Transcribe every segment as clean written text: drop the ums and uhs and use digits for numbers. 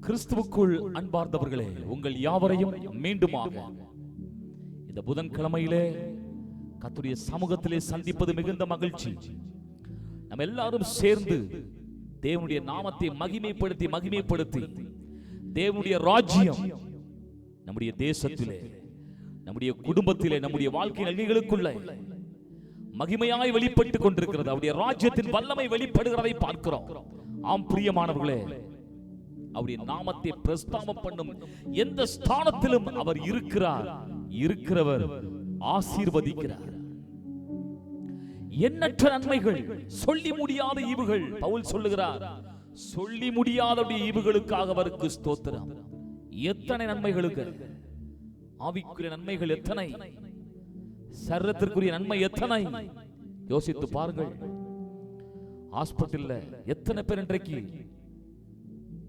கிறிஸ்துவுக்குள் அன்பார்ந்தவர்களே, உங்கள் யாவரையும் மீண்டுமாக இந்த புதன்கிழமையிலே கர்த்தருடைய சமூகத்திலே சந்திப்பது மிகுந்த மகிழ்ச்சி. நம்ம எல்லாரும் சேர்ந்து தேவனுடைய நாமத்தை மகிமைப்படுத்தி தேவனுடைய ராஜ்யம் நம்முடைய தேசத்திலே, நம்முடைய குடும்பத்திலே, நம்முடைய வாழ்க்கை நிகழ்வுகளுக்குள்ள மகிமையாய் வெளிப்பட்டுக் கொண்டிருக்கிறது. அவருடைய ராஜ்யத்தின் வல்லமை வெளிப்படுகிறதை பார்க்கிறோம். ஆம் பிரியமானவர்களே, அவருடைய நாமத்தை பிரஸ்தாபம் பண்ணும் எந்த ஸ்தானத்திலும் அவர் இருக்கிறவர் ஆசீர்வதிக்கிறார். எண்ணற்ற நன்மைகள், சொல்லி முடியாத ஈவுகள். பவுல் சொல்லுகிறார், சொல்லி முடியாத ஈவுகளுக்காக அவருக்கு ஸ்தோத்திரம். எத்தனை நன்மைகளுக்கு! ஆவிக்குரிய நன்மைகள் எத்தனை, சரீரத்திற்குரிய நன்மை எத்தனை! யோசித்து பாருங்கள். ஹாஸ்பிட்டல்ல எத்தனை பேர் இன்றைக்கு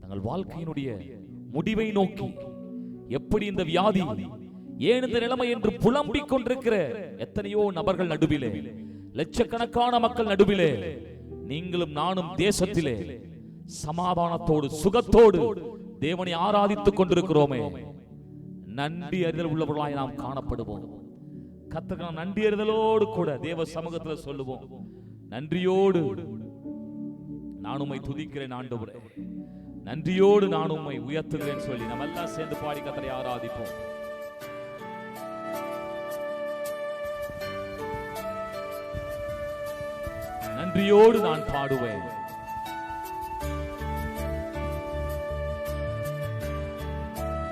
தங்கள் வாழ்க்கையினுடைய முடிவை நோக்கி, எப்படி இந்த வியாதி, ஏன் இந்த நிலைமை என்று புலம்பிக் கொண்டிருக்கிற எத்தனையோ நபர்கள் நடுவிலே, லட்சக்கணக்கான மக்கள் நடுவிலே, நீங்களும் நானும் தேசத்திலே சமாதானத்தோடு சுகத்தோடு தேவனை ஆராதித்துக் கொண்டிருக்கிறோமே. நன்றி அறிதல் உள்ளவர்களாய் நாம் காணப்படுவோம். கர்த்தருக்கு நன்றி அறிதலோடு கூட தேவ சமூகத்தில் சொல்லுவோம், நன்றியோடு நான் உம்மை துதிக்கிறேன் ஆண்டவரே, நன்றியோடு நான் உம்மை உயர்த்துகிறேன் சொல்லி நம்ம எல்லாம் சேர்ந்து பாடி கர்த்தரை ஆராதிப்போம். நன்றியோடு நான் பாடுவேன்.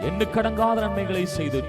எண்ணுக்கடங்காத நன்மைகளை செய்து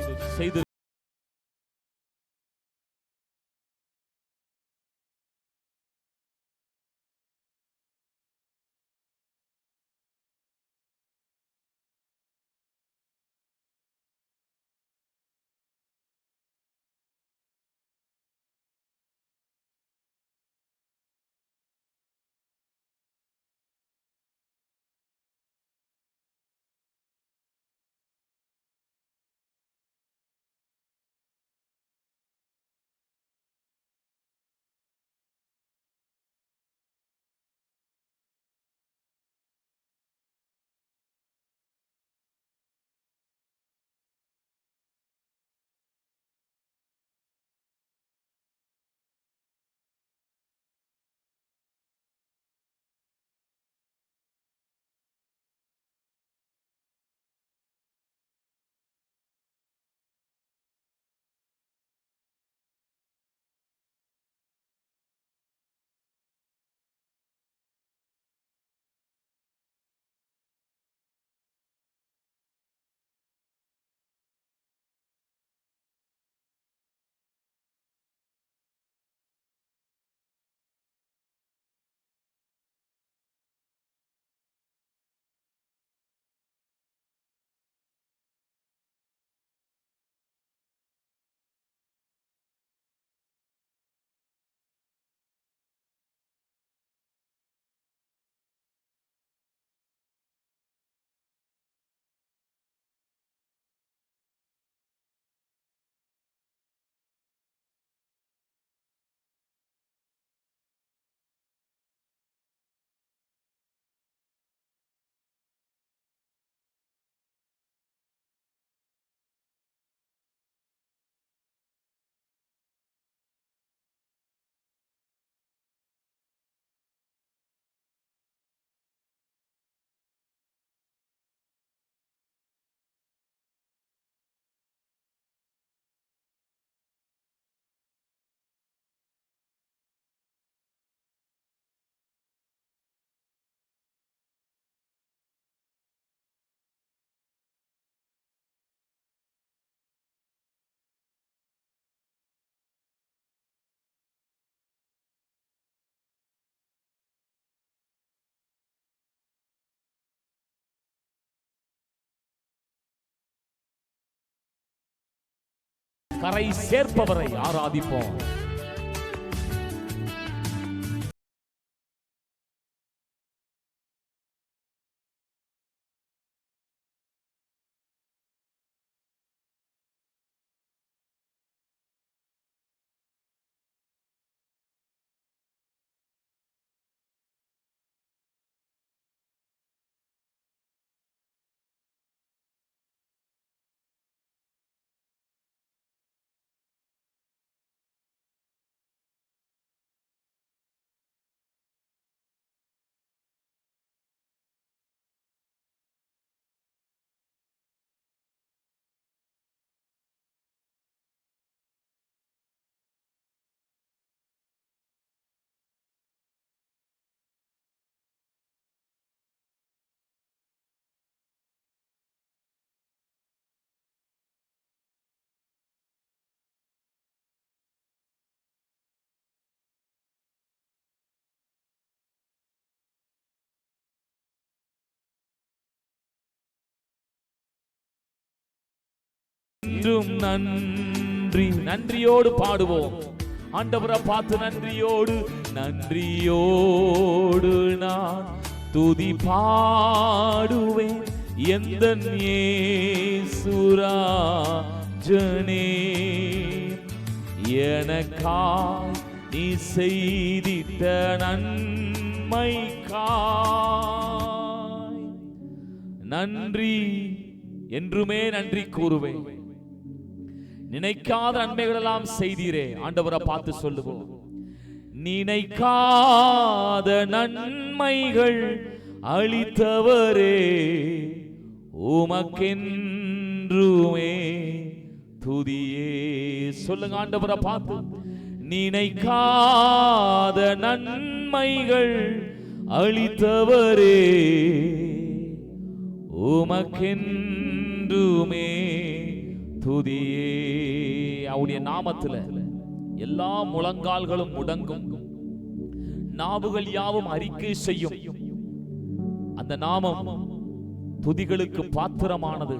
கரை சேர்ப்பவரை ஆராதிப்போம். என்றும் நன்றி. நன்றியோடு பாடுவோம். ஆண்டவரை பார்த்து நன்றியோடு நான் துதி பாடுவேன். எந்தன் இயேசுராஜனே, எனக்காய் நீ செய்திட்ட நன்மைக்காய் நன்றி. என்றுமே நன்றி கூறுவேன். நினைக்காத நன்மைகள் எல்லாம் செய்தீரே. ஆண்டவரை பார்த்து சொல்லுவோம். நினைக்காத நன்மைகள் அளித்தவரே, உமக்கென்றுமே துதியே. சொல்லுங்க ஆண்டவரை பார்த்து. நினைக்காத நன்மைகள் அளித்தவரே, உமக்கென்றுமே துதியே. அவருடைய நாமத்துல எல்லா முழங்கால்களும் முடங்கும், நாவுகள் யாவும் அறிக்கை செய்யும். அந்த நாமம் துதிகளுக்கு பாத்திரமானது.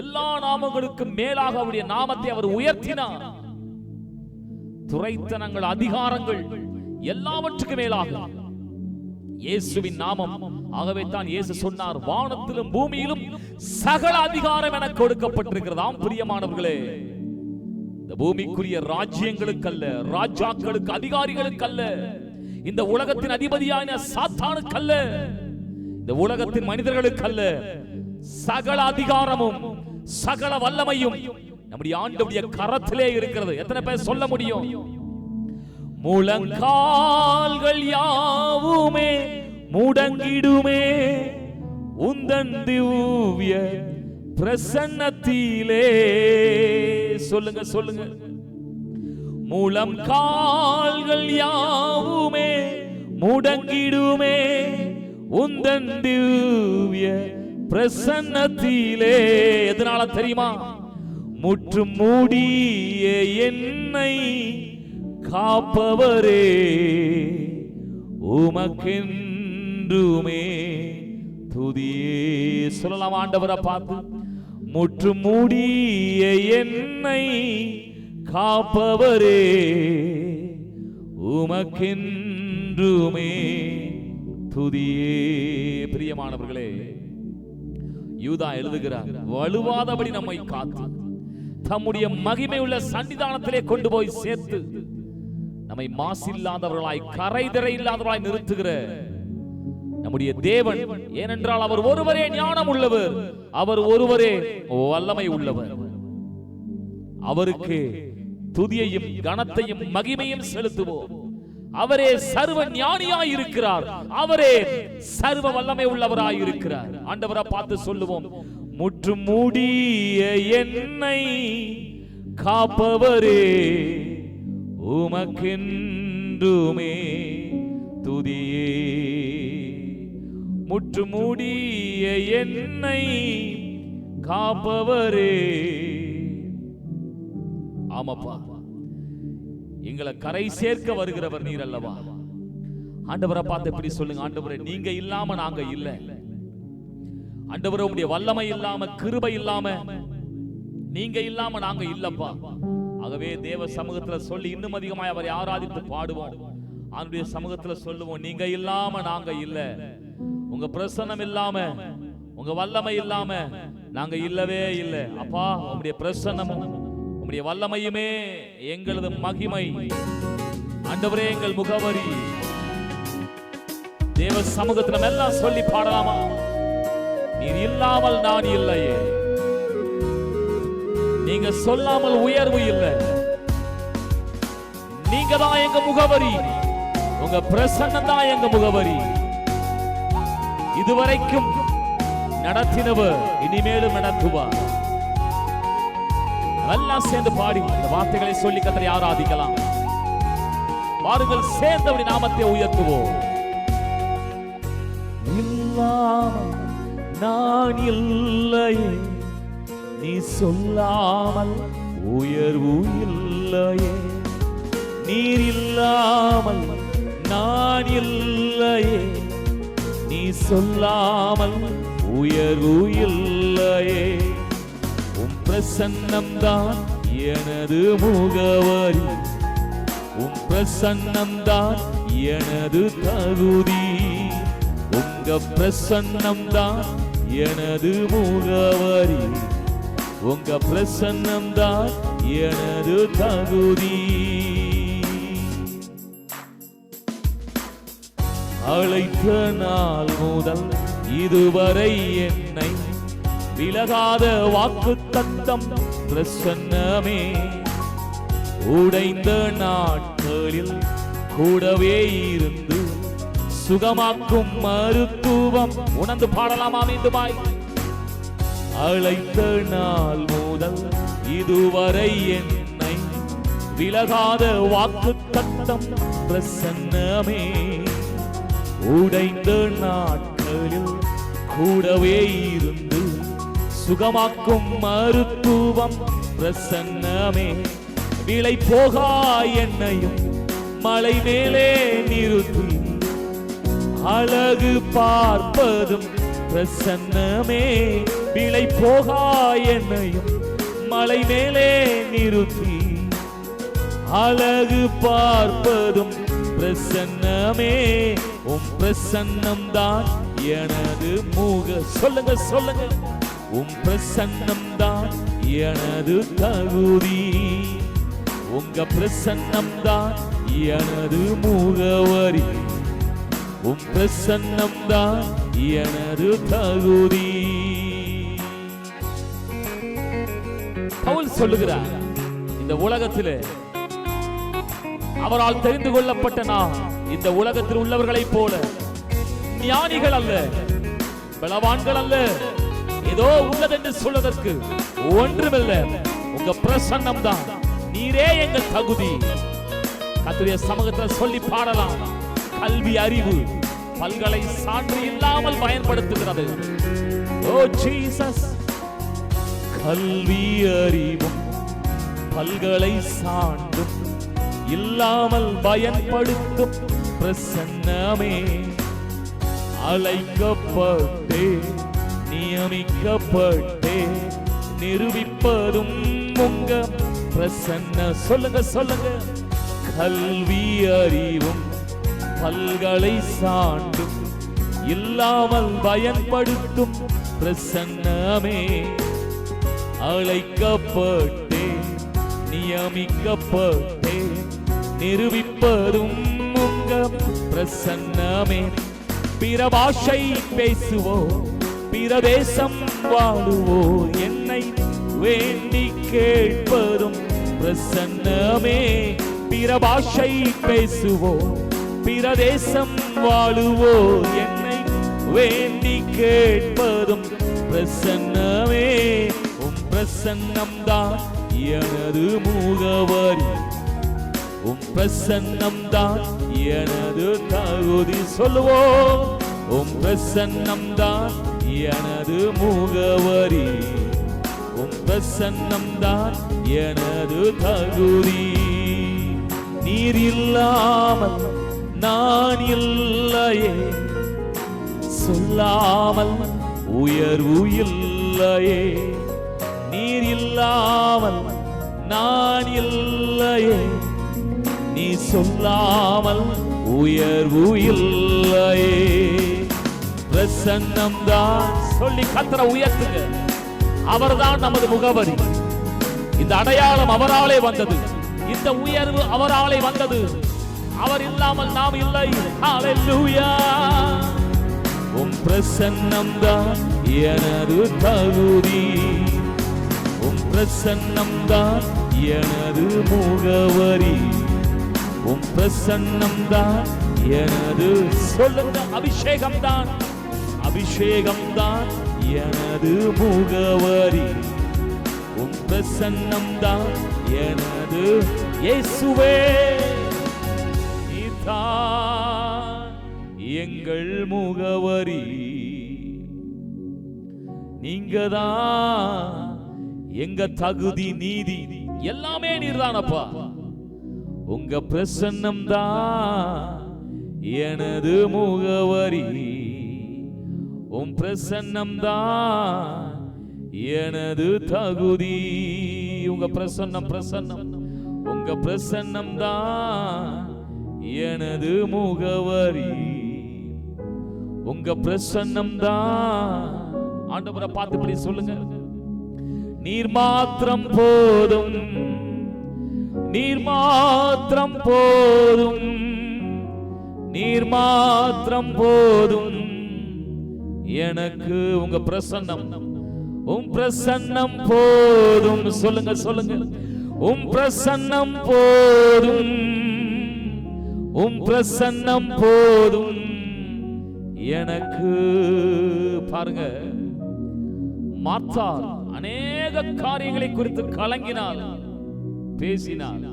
எல்லா நாமங்களுக்கும் மேலாக அவருடைய நாமத்தை அவர் உயர்த்தினார். துரைத்தனங்கள், அதிகாரங்கள் எல்லாவற்றுக்கும் மேலாக இயேசுவின் நாமம். ஆகவே தான் இயேசு சொன்னார், வானத்திலும் பூமியிலும் சகல அதிகாரம் எனக்கு கொடுக்கப்பட்டிருக்கிறதாம். பிரியமானவர்களே, இந்த பூமிக்குரிய ராஜ்யங்களுக்கு அல்ல, ராஜாக்களுக்கு, அதிகாரிகளுக்கு அல்ல, இந்த உலகத்தின் அதிபதியான சாத்தானுக்கு அல்ல, இந்த உலகத்தின் மனிதர்களுக்கு அல்ல, சகல அதிகாரமும் சகல வல்லமையும் நம்முடைய ஆண்டவருடைய கரத்திலே இருக்கிறது. எத்தனை பேர் சொல்ல முடியும்? முழங்கால்கள் யாவுமே முடங்கிடுமே உந்தன் திவ்ய பிரசன்னத்திலே. சொல்லுங்க சொல்லுங்க. முழங்கால்கள் யாவுமே முடங்கிடுமே உந்தன் திவ்ய பிரசன்னத்திலே. எதனால தெரியுமா? முற்றும் மூடிய என்னை காப்பவரே, உமக்கென்றுமே துதியே. சொல்லலாம் ஆண்டவரை பார்த்து. முற்றும் மூடிய என்னை காப்பவரே, உமக்கென்றுமே துதியே. பிரியமானவர்களே, யூதா எழுதுகிறார், வலுவாதபடி நம்மை காத்து தம்முடைய மகிமை உள்ள சன்னிதானத்திலே கொண்டு போய் சேர்த்து நம்மை மாசில்லாதவர்களாய், கரைதிரை இல்லாதவர்களாய் நிறுத்துகிற நம்முடைய தேவன். ஏனென்றால் அவர் ஒருவரே ஞானம் உள்ளவர், அவர் ஒருவரே வல்லமை உள்ளவர். அவருக்கு துதியையும் கனத்தையும் மகிமையும் செலுத்துவோம். அவரே சர்வ ஞானியாய் இருக்கிறார், அவரே சர்வ வல்லமை உள்ளவராய் இருக்கிறார். ஆண்டவரை பார்த்து சொல்லுவோம். முற்றும் மூடிய என்னை காப்பவரே, உமக்கென்றுமே துதியே. முற்றும் மூடிய என்னை காப்பவரே. ஆமாப்பா, எங்களை கரை சேர்க்க வருகிறவர் நீர் அல்லவா? ஆண்டவரை பார்த்து எப்படி சொல்லுங்க. ஆண்டவரே, நீங்க இல்லாம நாங்க இல்ல. ஆண்டவரே, உம்முடைய வல்லமை இல்லாம, கிருபை இல்லாம, நீங்க இல்லாம நாங்க இல்லப்பா. ஆகவே தேவ சமூகத்துல சொல்லி இன்னும் அதிகமாய் அவரை ஆராதித்து பாடுவோம். அவருடைய சமூகத்துல சொல்லுவோம், நீங்க இல்லாம நாங்க இல்ல. உங்க பிரசன்னம் இல்லாம, உங்க வல்லமை இல்லாம நாங்க இல்லவே இல்லை. அப்பா, உம்முடைய பிரசன்னமும் உம்முடைய வல்லமையுமே எங்களது மகிமை. ஆண்டவரே, எங்கள் முகவரி. தேவ சமூகத்துல எல்லாம் சொல்லி பாடலாமா? நீர் இல்லாமல் நான் இல்லையே, நீங்க சொல்லாமல் உயர்வு இல்லை. நீங்க தான் எங்க முகவரி, உங்க பிரசன்னம் தான் எங்க முகவரி. இதுவரைக்கும் நடத்தினவர் இனிமேலும் நடத்துவார். எல்லாம் சேர்ந்து பாடி இந்த வார்த்தைகளை சொல்லி கர்த்தரை ஆராதிக்கலாம். வாருங்கள், சேர்ந்து அவருடைய நாமத்தை உயர்த்துவோம். இல்லாமல் நான் இல்லையே, நீ சொல்லாமல் உயர்வு இல்லையே. நீர் இல்லாமல் நான் இல்லையே, நீ சொல்லாமல் உயர்வு இல்லையே. உம் பிரசன்னம் தான் எனது முகவரி, உம் பிரசன்னம் தான் எனது தகுதி. உங்க பிரசன்னம் தான் எனது முகவரி, உங்க பிரசன்னம் தான் எனது தகுதி. அழைத்த நாள் முதல் இதுவரை என்னை விலகாத வாக்குத்தத்தம் பிரசன்னமே. உடைந்த நாட்களில் கூடவே இருந்து சுகமாக்கும் மருத்துவம். உணர்ந்து பாடலாமா மீண்டுமாய்? அழைத்த நாள் முதல் இதுவரை என்னை விலகாத வாக்குத்தத்தம் பிரசன்னமே. உடைந்த நாட்களில் கூடவே இருந்து சுகமாக்கும் மருத்துவம் பிரசன்னமே. விலை போகா என்னையும் மலை மேலே நிறுத்தி அழகு பார்ப்பதும் பிரசன்னமே. விலை போகா என்னையும் மலை மேலே நிறுத்தி அழகு பார்ப்பதும் பிரசன்னமே. உம் பிரசன்னம் தான் எனது முக. சொல்லுங்க சொல்லுங்க. உம் பிரசன்னம் தான் எனது தகுதி, உங்க பிரசன்னம் தான் எனது முகவரி, உம் பிரசன்னம் தான் எனது தகுதி. பவுல் சொல்லுகிறார், இந்த உலகத்திலே அவரால் தெரிந்து கொள்ளப்பட்ட நான் இந்த உலகத்தில் உள்ளவர்களைப் போல ஞானிகள் அல்ல, பலவான்கள் அல்ல, ஏதோ உள்ளதென்று சொல்வதற்கு ஒன்றுமில்ல. உங்க பிரசன்னம் தான், நீரே எங்கள் தகுதி. கர்த்தருடைய சமூகத்தில் சொல்லி பாடலாம். கல்வி அறிவு பல்கலை சான்று இல்லாமல் பயன்படுத்துகிறது. ஓ ஜீசஸ், கல்வி அறிவும் பல்கலை சான்றும் இல்லாமல் பயன்படுத்தும் பிரசன்னமே. அழைக்கப்பட்டே நியமிக்கப்பட்டே நிரூபிப்பதும் உங்க பிரசன்ன. சொல்லுங்க சொல்லுங்க. கல்வி அறிவும் பல்கலை சான்றும் இல்லாமல் பயன்படுத்தும் பிரசன்னமே. அழைக்கப்பட்டே நியமிக்கப்பட்டே நிரூபிப்பதும் உங்க பிரசன்னமே. பிற பாஷை பேசுவோ பிற தேசம் வாழுவோ என்னை வேண்டி கேட்பதும் பிரசன்னமே. பிற பாஷை பேசுவோ பிற தேசம் வாழுவோ என்னை வேண்டி கேட்பதும் பிரசன்னமே. உம் பிரசன்னம் தான் எனது முகவரி, உம் பிரசன்னம் தான் எனது தகுதி. சொல்லுவோம். உம் பிரசன்னம் தான் எனது முகவரி, உம் பிரசன்னம் தான் எனது தகுதி. நீர் இல்லாமல் நான் இல்லையே, சொல்லாமல் உயர்வு இல்லையே. நீர் இல்லாமல் நான் இல்லையே, நீ சொல்லாமல் உயர்வு இல்லையே. பிரசன்னம் தான். சொல்லி கர்த்தரை உயர்த்துங்க. அவர்தான் நமது முகவரி. இந்த அடையாளம் அவராலே வந்தது, இந்த உயர்வு அவராலே வந்தது. அவர் இல்லாமல் நாம் இல்லை. ஹல்லேலூயா. உம் பிரசன்னம் தான் எனது தகுதி, உம் பிரசன்னம் தான் எனது முகவரி, உம் பிரசன்னம் தான் எனது. சொல்லுங்க. அபிஷேகம் தான், அபிஷேகம் தான் எனது முகவரி, உம் பிரசன்னம் தான் எனது. இயேசுவே நீதான் எங்கள் முகவரி, நீங்கதான் எங்க தகுதி நீதி எல்லாமே நீர்தானப்பா. உங்க பிரசன்னம் தான் எனது முகவரி, உம் பிரசன்னம் தான் எனது தகுதி. உங்க பிரசன்னம் பிரசன்னம், உங்க பிரசன்னம் தான் எனது முகவரி. உங்க பிரசன்னம் தான். ஆண்டவரை பார்த்து இப்படி சொல்லுங்க, நீர் மாத்திரம் போதும், நீர் மாத்திரம் போதும், நீர் மாத்திரம் போதும் எனக்கு. உங்க பிரசன்னம், உம் பிரசன்னம் போதும். சொல்லுங்க சொல்லுங்க, உம் பிரசன்னம் போதும், உம் பிரசன்னம் போதும் எனக்கு. பாருங்க, மார்த்தா அநேக காரியங்களை குறித்து கலங்கினாள், பேசினாள்.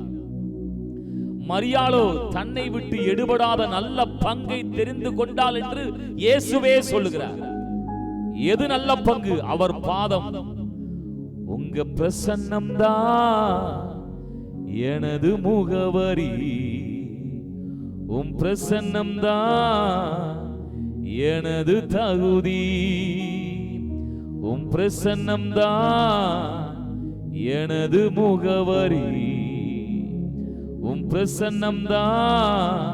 மரியாளோ தன்னை விட்டு எடுபடாத நல்ல பங்கை தெரிந்து கொண்டாள் என்று இயேசுவே சொல்லுகிறார். எது நல்ல பங்கு? அவர் பாதம். உங்க பிரசன்னம் தான் எனது முகவரி. உம் பிரசன்னம் தான் எனது தகுதி. உம் பிரசன்னம் தான் எனது முகவரி. உம் பிரசன்னம் தான்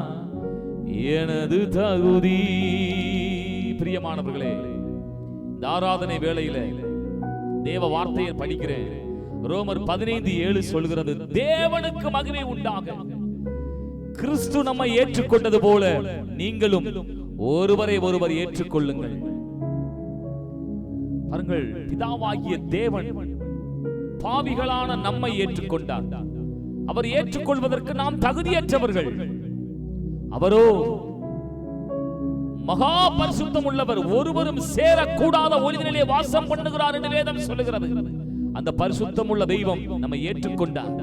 எனது தகுதி. பிரியமானவர்களே, இந்த ஆராதனை வேளையில தேவ வார்த்தையை படிக்கிறேன். ரோமர் 15:7 சொல்கிறது, தேவனுக்கு மகிமை உண்டாக கிறிஸ்து நம்மை ஏற்றுக்கொண்டது போல நீங்களும் ஒருவரை ஒருவர் ஏற்றுக்கொள்ளுங்கள். பாருங்கள், பிதாவாகிய தேவன் பாவிகளான நம்மை ஏற்றுக்கொண்டார். அவர் ஏற்றுக்கொள்வதற்கு நாம் தகுதியற்றவர்கள். அவரோ மகா பரிசுத்தம் உள்ளவர், ஒருவரும் சேரக்கூடாத ஒளியிலே வாசம் பண்ணுகிறார் என்று வேதம் சொல்லுகிறது. அந்த பரிசுத்தம் உள்ள தெய்வம் நம்மை ஏற்றுக்கொண்டார்.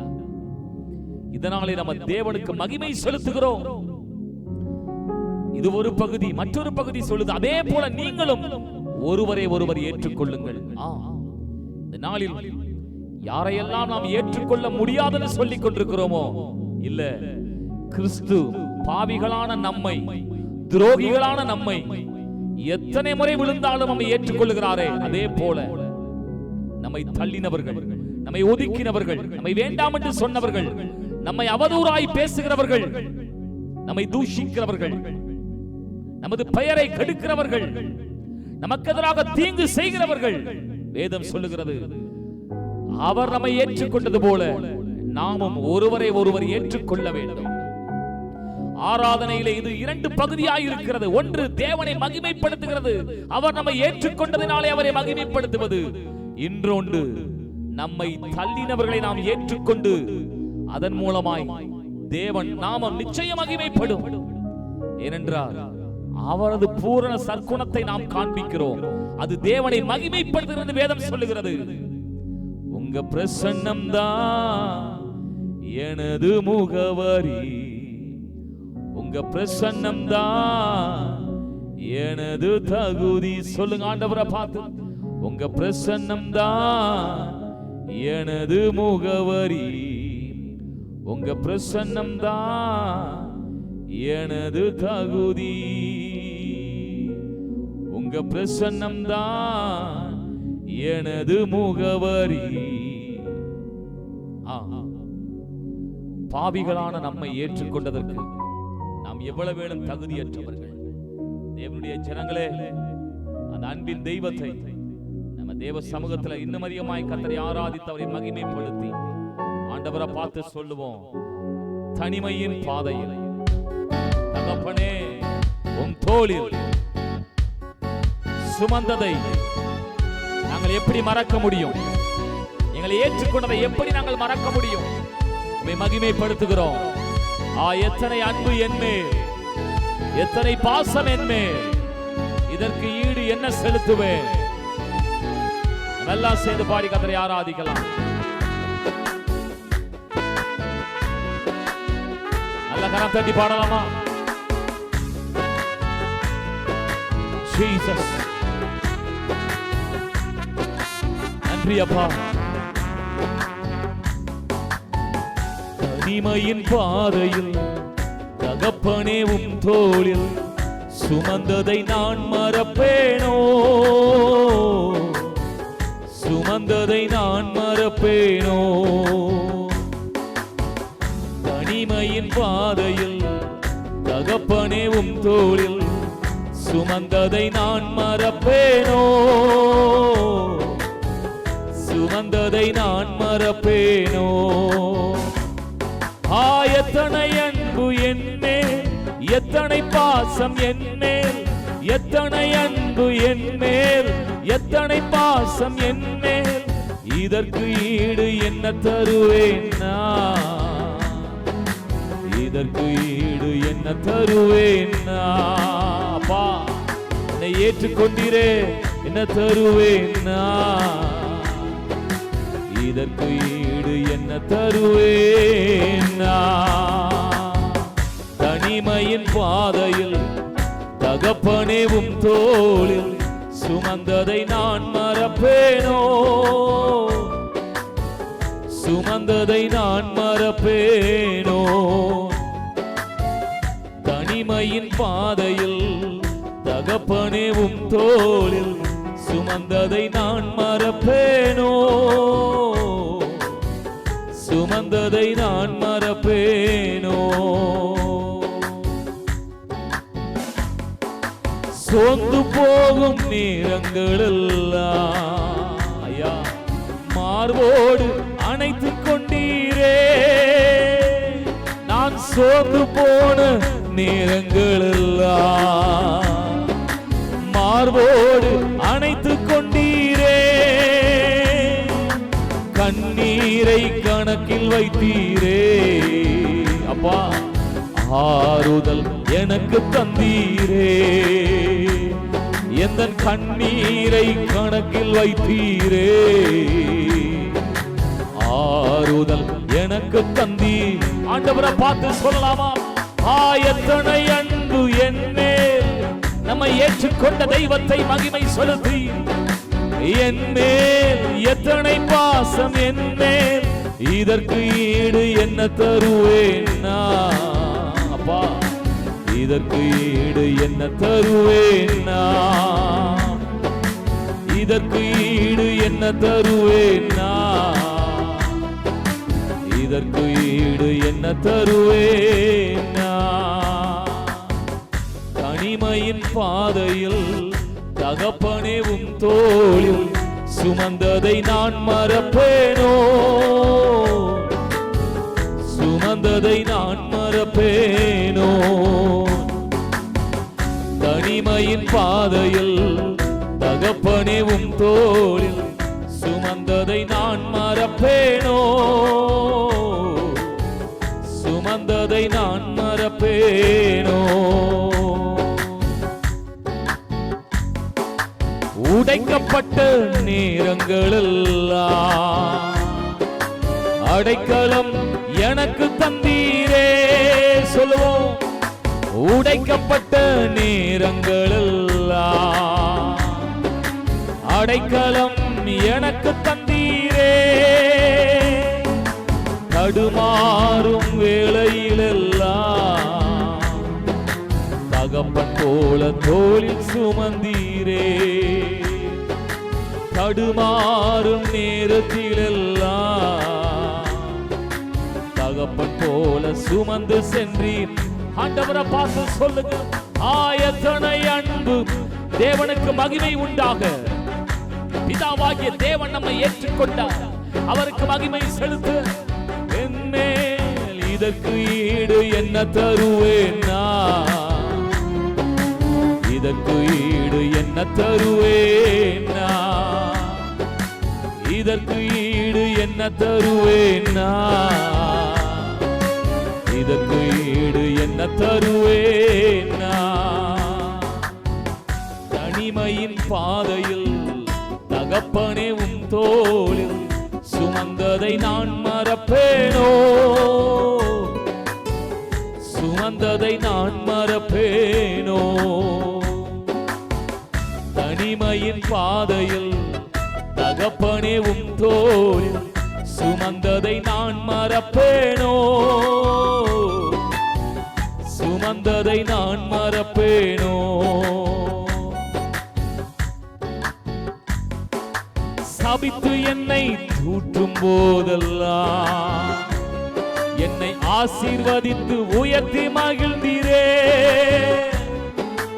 இதனாலே நம்ம தேவனுக்கு மகிமை செலுத்துகிறோம். இது ஒரு பகுதி. மற்றொரு பகுதி சொல்லுது, அதே போல நீங்களும் ஒருவரை ஒருவர் ஏற்றுக்கொள்ளுங்கள். இந்த நாளில் யாரையெல்லாம் நாம் ஏற்றுக்கொள்ள முடியாதுன்னு சொல்லிக் கொண்டிருக்கிறோமோ, இல்ல, கிறிஸ்து பாவிகளான நம்மை, துரோகிகளான நம்மை எத்தனை முறை விழுந்தாலும் நம்மை ஏற்றுக்கொள்ளுகிறாரே, அதே போல நம்மை தள்ளினவர்கள், நம்மை ஒதுக்கினவர்கள், நம்மை வேண்டாம் என்று சொன்னவர்கள், நம்மை அவதூறாய் பேசுகிறவர்கள், நம்மை தூஷிக்கிறவர்கள், நமது பெயரை கெடுக்கிறவர்கள், நமக்கு எதிராக தீங்கு செய்கிறவர்கள், வேதம் சொல்லுகிறது, அவர் நம்மை ஏற்றுக்கொண்டது போல நாமும் ஒருவரை ஒருவர் ஏற்றுக்கொள்ள வேண்டும். ஆராதனையிலே இது 2 பகுதியாய் இருக்கிறது. ஒன்று தேவனை மகிமைப்படுத்துகிறது, அவர் நம்மை ஏற்றுக்கொண்டதினாலே அவரை மகிமைப்படுத்துவது. இன்னொன்று நம்மை தள்ளினவர்களை நாம் ஏற்றுக்கொண்டு அதன் மூலமாய் தேவன் நாமம் நிச்சயம் மகிமைப்படும். ஏனென்றால் அவரது பூரண சற்குணத்தை நாம் காண்பிக்கிறோம். அது தேவனை மகிமைப்படுத்துகிறது வேதம் சொல்லுகிறது. உங்க பிரசன்னம் தான் எனது முகவரி. உங்க பிரசன்னம் தான் எனது தகுதி. சொல்லுங்க ஆண்டவரை பார்த்து, உங்க பிரசன்னம் தான் எனது முகவரி. உங்க பிரசன்னம் தான் எனது தகுதி. உங்க பிரசன்னம் தான் எனது முகவரி. பாவிகளான நம்மை ஏற்றுக்கொண்டதற்கு நாம் எவ்வளவு வேணும் தகுதியற்றவர்கள். தேவனுடைய ஜனங்களே, அந்த அன்பின் தெய்வத்தை நம்ம தேவ சமூகத்தில் இன்னும் அதிகமாய் கர்த்தரை ஆராதித்து அவரை மகிமைப்படுத்தி ஆண்டவரை பார்த்து சொல்லுவோம், தனிமையின் பாதையில் தகப்பனே உன் தோளில் சுமந்ததை நாங்கள் எப்படி மறக்க முடியும்? எங்களை ஏற்றுக்கொண்டதை எப்படி நாங்கள் மறக்க முடியும்? உம்மை மகிமைப்படுத்துகிறோம். எத்தனை அன்பு என்மேல், எத்தனை பாசம் என்மேல், இதற்கு ஈடு என்ன செலுத்துவேன்? நல்லா சேர்ந்து பாடி கர்த்தரை ஆராதிக்கலாம். நல்ல கரம் தட்டி பாடலாமா? ஜீசஸ் நன்றி அப்பா. தனிமையின் பாதையில் தகப்பனே உம் தோளில் சுமந்ததை நான் மறப்பேனோ? சுமந்ததை நான் மறப்பேனோ? தனிமையின் பாதையில் தகப்பனே உம் தோளில் சுமந்ததை நான் மறப்பேனோ? சுமந்ததை நான் மறப்பேனோ? எத்தனை அன்பு என்மேல், எத்தனை பாசம் என்மேல், எத்தனை அன்பு என்மேல், எத்தனை பாசம் என்மேல், இதற்கு ஈடு என்ன தருவேன் நான்? இதற்கு ஈடு என்ன தருவேன் நான்? அப்பா என்னை ஏற்றுக்கொண்டீரே, என்ன தருவேன் நான்? இதற்கு ஈடு என்ன தருவேன் நான்? தனிமையின் பாதையில் தகப்பனே உம் தோளில் சுமந்ததை நான் மறப்பேனோ? சுமந்ததை நான் மறப்பேனோ? தனிமையின் பாதையில் தகப்பனே உம் தோளில் சுமந்ததை நான் மறப்பேனோ? சுமந்ததை நான் மறப்பேனோ? சோர்ந்து போகும் நேரங்களெல்லாம் ஐயா மார்போடு அணைத்துக் கொண்டீரே. நான் சோர்ந்து போன நேரங்களெல்லாம் மார்போடு அணைத்துக் கொண்டீரே. கண்ணீரை கணக்கில் வைத்தீரே. அப்பா ஆறுதல் எனக்கு தந்தீரே. எந்த கண்ணீரை கணக்கில் வைத்தீரே. ஆறுதல் எனக்கு தந்தீ. ஆண்டவரை பார்த்து சொல்லலாமா? எத்தனை அன்பு என்மேல், நம்மை ஏற்றுக்கொண்ட தெய்வத்தை மகிமை செலுத்தி என்மேல் எத்தனை பாசம் என்மேல், இதற்கு ஈடு என்ன தருவேன் நான்? அப்பா இதற்கு ஈடு என்ன தருவேன் நான்? இதற்கு ஈடு என்ன தருவேன் நான்? இதற்கு ஈடு என்ன தருவேன் நான்? தனிமையின் பாதையில் தகப்பனே உம் தோளில் சுமந்ததை நான் மறப்பேனோ? சுமந்ததை நான் மறப்பேனோ? தனிமையின் பாதையில் தகப்பனே உம் தோளில் சுமந்ததை நான் மறப்பேனோ? சுமந்ததை நான் மறப்பேனோ? உடைக்கப்பட்ட நேரங்களெல்லாம் அடைக்கலம் எனக்கு தந்தீரே. சொல்லுவோம். உடைக்கப்பட்ட நேரங்களெல்லாம் அடைக்கலம் எனக்கு தந்தீரே. தடுமாறும் வேளையிலெல்லாம் தகப்பன் போல தோளில் சுமந்தீரே. தடுமாறும் நேரத்திலெல்லாம் தகப்பன் போல சுமந்து சென்றீர். ஆண்டவரை பார்த்து சொல்லுங்க. எத்தனை அன்பு! தேவனுக்கு மகிமை உண்டாக. பிதாவாகிய தேவன் நம்மை ஏற்றுக்கொண்டார். அவருக்கு மகிமை செலுத்து. என்மேல் இதற்கு ஈடு என்ன தருவேன் நான்? இதற்கு ஈடு என்ன தருவேன் நான்? இதற்கு ஈடு என்ன தருவேன் நான்? இதற்கு ஈடு என்ன தருவேன் நான்? தனிமையின் பாதையில் தகப்பனே உம் தோளில் சுமந்ததை நான் மறப்பேனோ? சுமந்ததை நான் மறப்பேனோ? தனிமையின் பாதையில் தகப்பனே உம் தோளில் சுமந்ததை நான் மறப்பேனோ? சுமந்ததை நான் மறப்பேனோ? சபித்து என்னை தூற்றும் போதெல்லாம் என்னை ஆசீர்வதித்து உயர்த்தி மகிழ்ந்தீரே.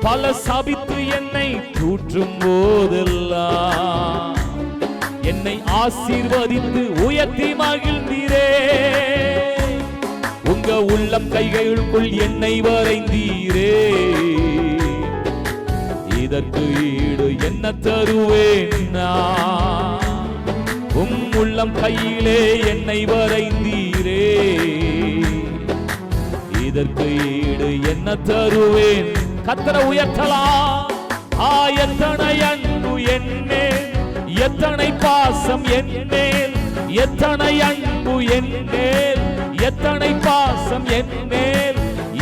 பல சபித்து என்னை தூற்றும் போதெல்லாம் என்னை ஆசீர்வதித்து உயர்த்தி மகிழ்ந்தீரே. உங்க உள்ளம் கைகளுக்குள் என்னை வரைந்தீரே. இதற்கு ஈடு என்ன தருவேன் நான்? உள்ளம் கையிலே என்னை வரைந்தீரே. இதற்கு ஈடு என்ன தருவேன்? கர்த்தரை உயர்த்தலாம். எத்தனை அன்பு என்மேல், எத்தனை பாசம் என்மேல், எத்தனை அன்பு என்மேல், எத்தனை பாசம் என்மேல்.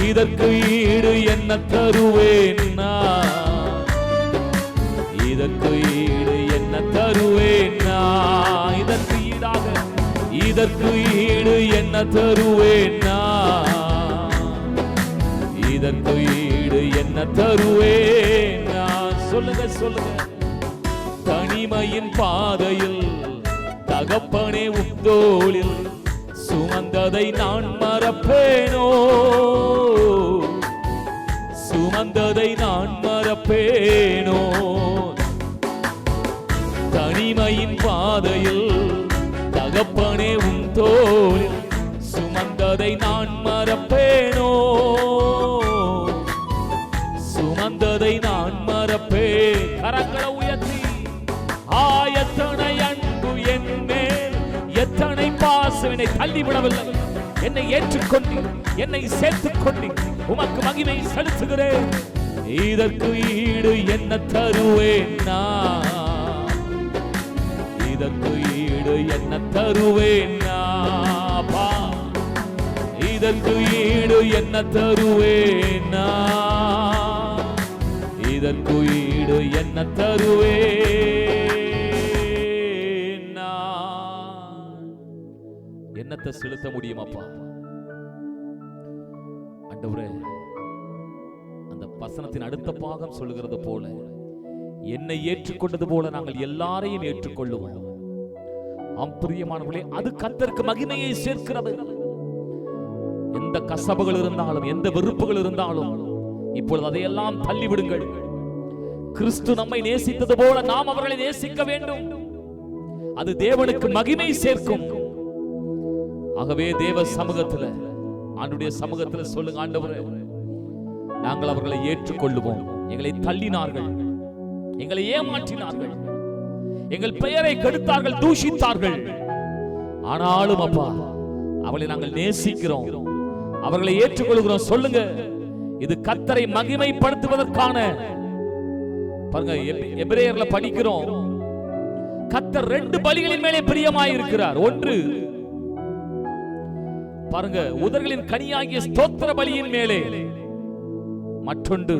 இதற்கு ஈடு என்ன தருவேன் நான்? இதற்கு ஈடு என்ன தருவேன் நான்? இதற்கு ஈடாக, இதற்கு ஈடு என்ன தருவேன் நான்? இதற்கு ஈடு என்ன தருவேன் நான்? சொல்லுங்க சொல்லுங்க. தனிமையின் பாதையில் தகப்பனே உத்தோளில் சுமந்ததை நான் மறப்பேனோ? சுமந்ததை நான் மறப்பேனோ? தனிமையின் பாதையில் தகப்பனே உன் தோளில் சுமந்ததை நான் மறப்பேனோ? சுமந்ததை நான் மறப்பேன். கரங்களை உயர்த்தி எத்தனை அன்பு என் மேல், எத்தனை பாசம். என்னை தள்ளிவிடவில்லை, என்னை ஏற்றுக்கொண்டு என்னை சேர்த்துக் கொண்டு உமக்கு மகிமை செலுத்துகிறேன். இதற்கு ஈடு என்ன தருவேன் நான்? இதற்கு ஈடு என்ன தருவேன் நான்? இதற்கு ஈடு என்ன தருவேன் நான்? இதற்கு ஈடு என்ன தருவேன் நான்? என்னத்தை செலுத்த முடியும் அப்பா? ஆண்டவரே, அந்த வசனத்தின் அடுத்த பாகம் சொல்லுகிறது போல, என்னை ஏற்றுக்கொண்டது போல நாங்கள் எல்லாரையும் ஏற்றுக்கொள்ளுவோம். பிரியமானவர்களே, அது கர்த்தருக்கு மகிமையை சேர்க்கிறது. எந்த கசப்புகள் இருந்தாலும், எந்த வெறுப்புகள் இருந்தாலும், இப்பொழுது அதையெல்லாம் தள்ளிவிடுங்கள். கிறிஸ்து நம்மை நேசித்தது போல நாம் அவர்களை நேசிக்க வேண்டும். அது தேவனுக்கு மகிமை சேர்க்கும். ஆகவே தேவ சமூகத்தில், ஆண்டுடைய சமூகத்தில் சொல்லுங்க, ஆண்டவரே, நாங்கள் அவர்களை ஏற்றுக்கொள்ளுவோம். எங்களை தள்ளினார்கள், எங்களை ஏமாற்றினார்கள், எங்கள் பெயரை கெடுத்தார்கள், தூஷித்தார்கள். ஆனாலும் அப்பா, அவளை நாங்கள் நேசிக்கிறோம், அவர்களை ஏற்றுக்கொள்கிறோம். சொல்லுங்க, இது கர்த்தரை மகிமைப்படுத்துவதற்கான. பாருங்க, எபிரேயர்ல படிக்கிறோம், கர்த்தர் 2 பலிகளின் மேலே பிரியமாயிருக்கிறார். ஒன்று பாருங்க, உதடுகளின் கனியாகிய ஸ்தோத்திர பலியின் மேலே. மற்றொன்று,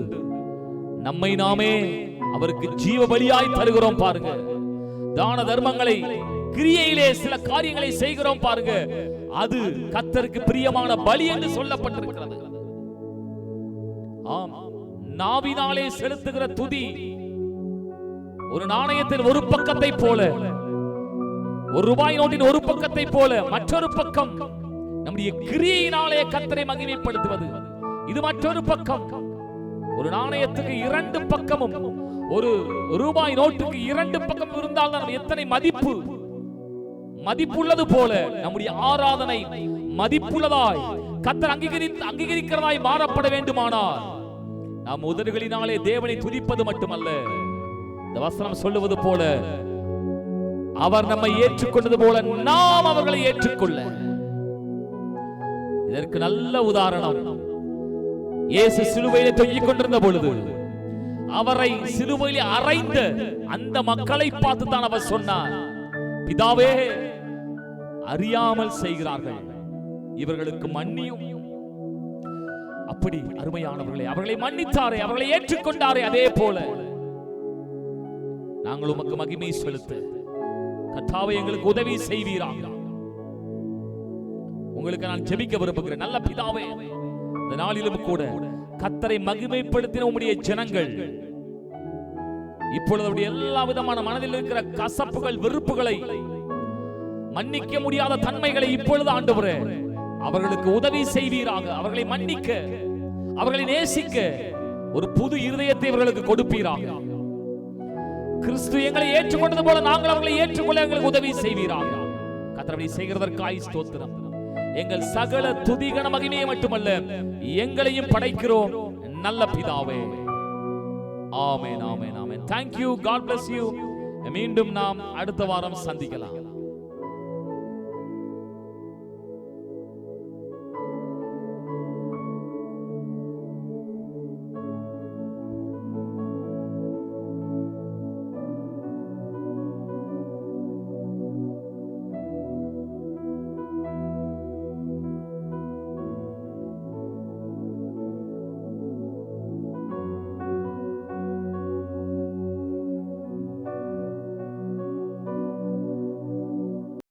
நம்மை நாமே அவருக்கு ஜீவ பலியாய் தருகிறோம். பாருங்க, தான தர்மங்களை, கிரியையிலே சில காரியங்களை செய்கிறோம். பாருங்க, அது கர்த்தருக்கு பிரியமான பலி என்று சொல்லப்பட்டிருக்கிறது. ஆம், நாவினாலே செலுத்துகிற துதி ஒரு நாணயத்தின் ஒரு பக்கத்தை போல, ஒரு ரூபாய் நோட்டின் ஒரு பக்கத்தை போல, மற்றொரு பக்கம் நம்முடைய கிரியையினாலே கர்த்தரை மகிமைப்படுத்துவது. இது மற்றொரு பக்கம். ஒரு நாணயத்துக்கு 2 பக்கமும், ஒரு ரூபாய் நோட்டுக்கு 2 பக்கம் இருந்தால் தான் எத்தனை மதிப்புள்ளது போல நம்முடைய ஆராதனை மதிப்புள்ளதாய் கர்த்தர் அங்கீகரிக்கிறதாய் மாறப்பட வேண்டுமானால் நாம் உதடுகளினாலே தேவனை துதிப்பது மட்டுமல்ல, இந்த வசனம் சொல்லுவது போல, அவர் நம்மை ஏற்றுக்கொண்டது போல நாம் அவர்களை ஏற்றுக்கொள்ள. இதற்கு நல்ல உதாரணம், இயேசு சிலுவையிலே தொங்கிக் கொண்டிருந்த பொழுது அவரை சிலுவையிலே அறைந்த அந்த மக்களை பார்த்து தான் அவர் சொன்னார், பிதாவே, அறியாமல் செய்கிறார்கள், இவர்களுக்கு மன்னியும். அப்படி அருமையானவர்களே, அவர்களை மன்னித்தாரே, அவர்களை ஏற்றுக்கொண்டாரே, அதே போல நாங்கள் உமக்கு மகிமை செலுத்த கர்த்தாவே எங்களுக்கு உதவி செய்வீராக. உங்களுக்கு நான் ஜெபிக்க விரும்புகிறேன். நல்ல பிதாவே, இந்த நாளிலும் கூட கர்த்தரை மகிமைப்படுத்தின உம்முடைய ஜனங்கள் இப்பொழுது எல்லா விதமான மனதில் இருக்கிற கசப்புகள், வெறுப்புகளை மன்னிக்க முடியாத தன்மைகளை இப்பொழுது ஆண்டவரே அவர்களுக்கு உதவி செய்வீராக. அவர்களை மன்னிக்க, அவர்களை நேசிக்க ஒரு புது இருதயத்தை அவர்களுக்கு கொடுப்பீராக. கிறிஸ்து எங்களை ஏற்றுக்கொண்டது போல நாங்கள் அவர்களை ஏற்றுக்கொள்ள எங்களுக்கு உதவி செய்வீராக. கர்த்தரை செய்கிறதற்காய் ஸ்தோத்திரம். எங்கள் சகல துதிகன மகிமையை மட்டுமல்ல எங்களையும் படைக்கிறோம் நல்ல பிதாவே. ஆமென், ஆமென், ஆமென். Thank you. God bless you. மீண்டும் நாம் அடுத்த வாரம் சந்திக்கலாம்.